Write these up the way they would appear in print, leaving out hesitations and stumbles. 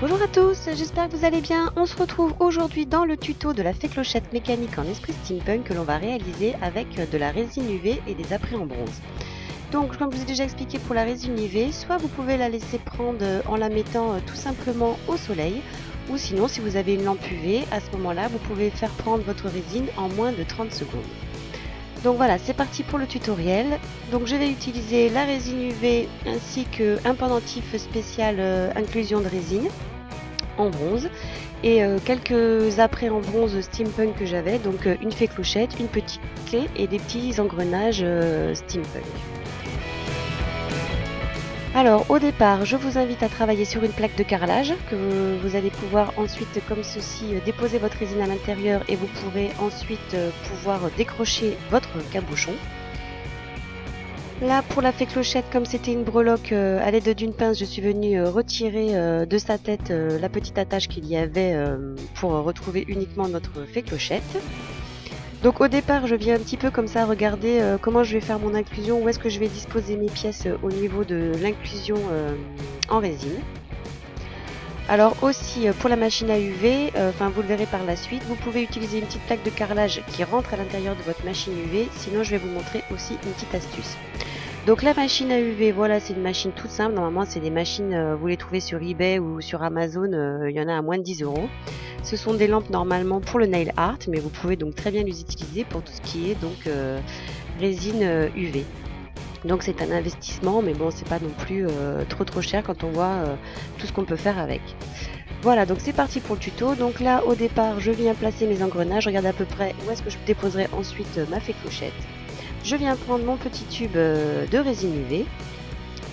Bonjour à tous, j'espère que vous allez bien. On se retrouve aujourd'hui dans le tuto de la fée clochette mécanique en esprit steampunk que l'on va réaliser avec de la résine UV et des apprêts en bronze. Donc comme je vous ai déjà expliqué pour la résine UV, soit vous pouvez la laisser prendre en la mettant tout simplement au soleil, ou sinon si vous avez une lampe UV, à ce moment-là vous pouvez faire prendre votre résine en moins de 30 secondes. Donc voilà, c'est parti pour le tutoriel. Donc je vais utiliser la résine UV ainsi qu'un pendentif spécial inclusion de résine en bronze et quelques apprêts en bronze steampunk que j'avais, donc une fée clochette, une petite clé et des petits engrenages steampunk. Alors au départ, je vous invite à travailler sur une plaque de carrelage que vous allez pouvoir ensuite comme ceci déposer votre résine à l'intérieur et vous pourrez ensuite pouvoir décrocher votre cabochon. Là pour la fée clochette, comme c'était une breloque, à l'aide d'une pince je suis venue retirer de sa tête la petite attache qu'il y avait pour retrouver uniquement notre fée clochette. Donc au départ je viens un petit peu comme ça regarder comment je vais faire mon inclusion, où est-ce que je vais disposer mes pièces au niveau de l'inclusion en résine. Alors aussi pour la machine à UV, vous le verrez par la suite, vous pouvez utiliser une petite plaque de carrelage qui rentre à l'intérieur de votre machine UV, sinon je vais vous montrer aussi une petite astuce. Donc la machine à UV, voilà, c'est une machine toute simple, normalement c'est des machines, vous les trouvez sur eBay ou sur Amazon, il y en a à moins de 10 €. Ce sont des lampes normalement pour le nail art, mais vous pouvez donc très bien les utiliser pour tout ce qui est donc résine UV. Donc c'est un investissement, mais bon c'est pas non plus trop cher quand on voit tout ce qu'on peut faire avec. Voilà, donc c'est parti pour le tuto. Donc là au départ je viens placer mes engrenages, regardez à peu près où est-ce que je déposerai ensuite ma fée clochette. Je viens prendre mon petit tube de résine UV.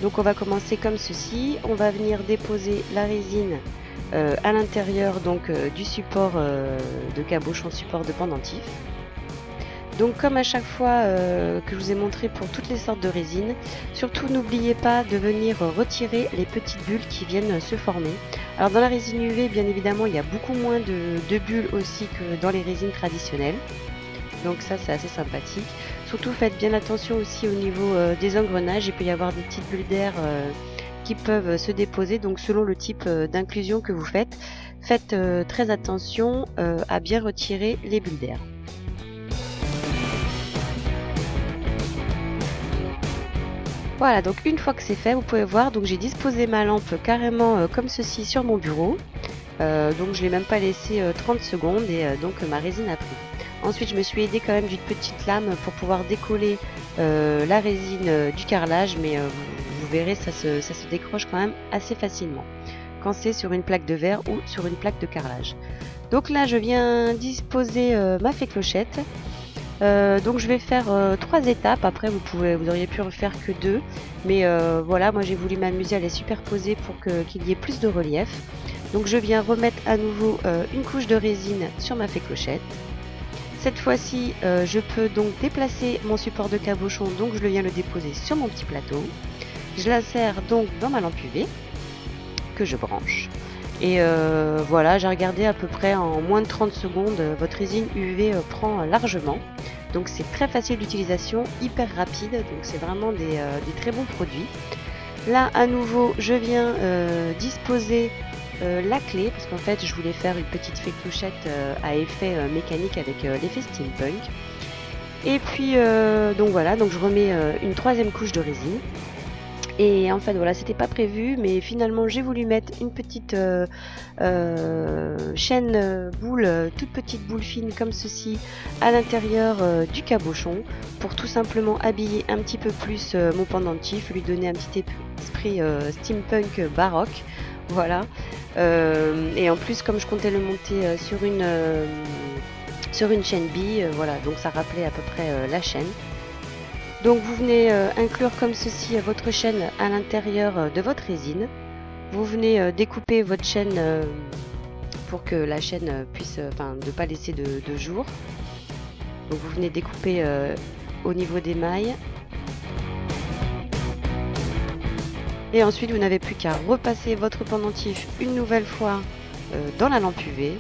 Donc on va commencer comme ceci. On va venir déposer la résine à l'intérieur donc du support de cabochon, support de pendentif. Donc comme à chaque fois que je vous ai montré pour toutes les sortes de résines, surtout n'oubliez pas de venir retirer les petites bulles qui viennent se former. Alors dans la résine UV bien évidemment il y a beaucoup moins de bulles aussi que dans les résines traditionnelles. Donc ça c'est assez sympathique. Surtout faites bien attention aussi au niveau des engrenages, il peut y avoir des petites bulles d'air qui peuvent se déposer, donc selon le type d'inclusion que vous faites, faites très attention à bien retirer les bulles d'air. Voilà, donc une fois que c'est fait, vous pouvez voir, donc j'ai disposé ma lampe carrément comme ceci sur mon bureau, donc je ne l'ai même pas laissé 30 secondes et donc ma résine a pris. Ensuite, je me suis aidée quand même d'une petite lame pour pouvoir décoller la résine du carrelage, mais vous verrez, ça se décroche quand même assez facilement quand c'est sur une plaque de verre ou sur une plaque de carrelage. Donc là, je viens disposer ma fée clochette. Donc je vais faire 3 étapes. Après, vous auriez pu en faire que 2, mais voilà, moi j'ai voulu m'amuser à les superposer pour qu'il y ait plus de relief. Donc je viens remettre à nouveau une couche de résine sur ma fée clochette. Cette fois-ci, je peux donc déplacer mon support de cabochon, donc je viens le déposer sur mon petit plateau. Je l'insère donc dans ma lampe UV que je branche. Et voilà, j'ai regardé à peu près en moins de 30 secondes, votre résine UV prend largement. Donc c'est très facile d'utilisation, hyper rapide, donc c'est vraiment des très bons produits. Là, à nouveau, je viens disposer la clé, parce qu'en fait je voulais faire une petite fée clochette à effet mécanique avec l'effet steampunk. Et puis donc voilà, donc je remets une 3e couche de résine. Et en fait voilà, c'était pas prévu, mais finalement j'ai voulu mettre une petite chaîne boule, toute petite boule fine comme ceci à l'intérieur du cabochon pour tout simplement habiller un petit peu plus mon pendentif, lui donner un petit esprit steampunk baroque. Voilà, et en plus comme je comptais le monter sur une chaîne bille, voilà, donc ça rappelait à peu près la chaîne. Donc vous venez inclure comme ceci votre chaîne à l'intérieur de votre résine. Vous venez découper votre chaîne pour que la chaîne puisse, ne pas laisser de jour. Donc vous venez découper au niveau des mailles. Et ensuite, vous n'avez plus qu'à repasser votre pendentif une nouvelle fois dans la lampe UV.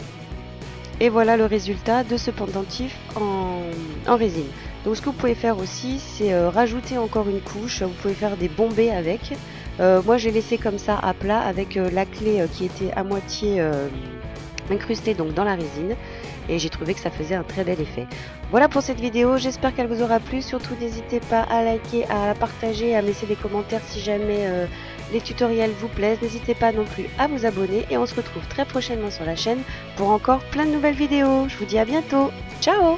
Et voilà le résultat de ce pendentif en résine. Donc ce que vous pouvez faire aussi, c'est rajouter encore une couche. Vous pouvez faire des bombées avec. Moi j'ai laissé comme ça à plat avec la clé qui était à moitié incrustée donc dans la résine, et j'ai trouvé que ça faisait un très bel effet. Voilà pour cette vidéo, j'espère qu'elle vous aura plu. Surtout n'hésitez pas à liker, à partager, à me laisser des commentaires si jamais les tutoriels vous plaisent. N'hésitez pas non plus à vous abonner, et on se retrouve très prochainement sur la chaîne pour encore plein de nouvelles vidéos. Je vous dis à bientôt, ciao!